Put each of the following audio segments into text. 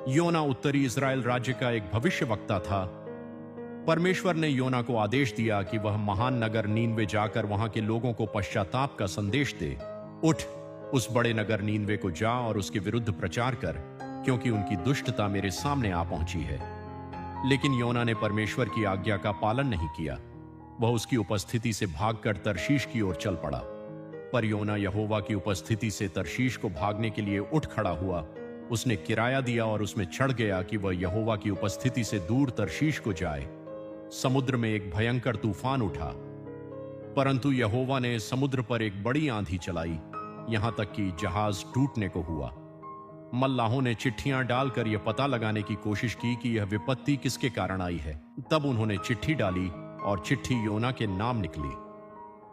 योना उत्तरी इज़राइल राज्य का एक भविष्यवक्ता था। परमेश्वर ने योना को आदेश दिया कि वह महान नगर नीनवे जाकर वहां के लोगों को पश्चाताप का संदेश दे। उठ, उस बड़े नगर नीनवे को जा और उसके विरुद्ध प्रचार कर, क्योंकि उनकी दुष्टता मेरे सामने आ पहुंची है। लेकिन योना ने परमेश्वर की आज्ञा का पालन नहीं किया। वह उसकी उपस्थिति से भागकर तर्शीश की ओर चल पड़ा। पर योना यहोवा की उपस्थिति से तर्शीश को भागने के लिए उठ खड़ा हुआ। उसने किराया दिया और उसमें चढ़ गया कि वह यहोवा की उपस्थिति से दूर तर्शीश को जाए। समुद्र में एक भयंकर तूफान उठा, परंतु यहोवा ने समुद्र पर एक बड़ी आंधी चलाई, यहां तक कि जहाज टूटने को हुआ। मल्लाहों ने चिट्ठियां डालकर यह पता लगाने की कोशिश की कि यह विपत्ति किसके कारण आई है। तब उन्होंने चिट्ठी डाली और चिट्ठी योना के नाम निकली।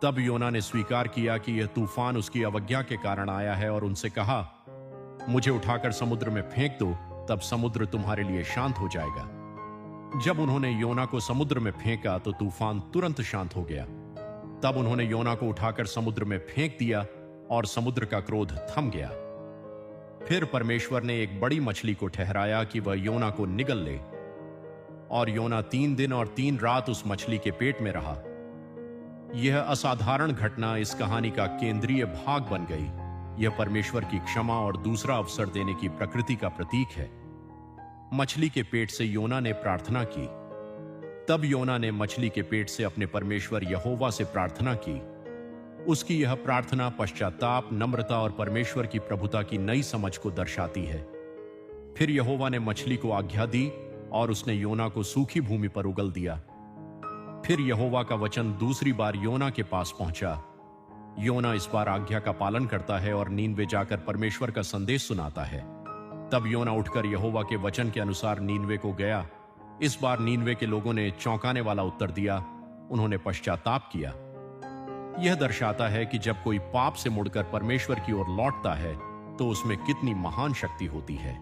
तब योना ने स्वीकार किया कि यह तूफान उसकी अवज्ञा के कारण आया है और उनसे कहा, मुझे उठाकर समुद्र में फेंक दो, तब समुद्र तुम्हारे लिए शांत हो जाएगा। जब उन्होंने योना को समुद्र में फेंका तो तूफान तुरंत शांत हो गया। तब उन्होंने योना को उठाकर समुद्र में फेंक दिया और समुद्र का क्रोध थम गया। फिर परमेश्वर ने एक बड़ी मछली को ठहराया कि वह योना को निगल ले, और योना 3 दिन और 3 रात उस मछली के पेट में रहा। यह असाधारण घटना इस कहानी का केंद्रीय भाग बन गई। यह परमेश्वर की क्षमा और दूसरा अवसर देने की प्रकृति का प्रतीक है। मछली के पेट से योना ने प्रार्थना की। तब योना ने मछली के पेट से अपने परमेश्वर यहोवा से प्रार्थना की। उसकी यह प्रार्थना पश्चाताप, नम्रता और परमेश्वर की प्रभुता की नई समझ को दर्शाती है। फिर यहोवा ने मछली को आज्ञा दी और उसने योना को सूखी भूमि पर उगल दिया। फिर यहोवा का वचन दूसरी बार योना के पास पहुंचा। योना इस बार आज्ञा का पालन करता है और नीनवे जाकर परमेश्वर का संदेश सुनाता है। तब योना उठकर यहोवा के वचन के अनुसार नीनवे को गया। इस बार नीनवे के लोगों ने चौंकाने वाला उत्तर दिया। उन्होंने पश्चाताप किया। यह दर्शाता है कि जब कोई पाप से मुड़कर परमेश्वर की ओर लौटता है तो उसमें कितनी महान शक्ति होती है।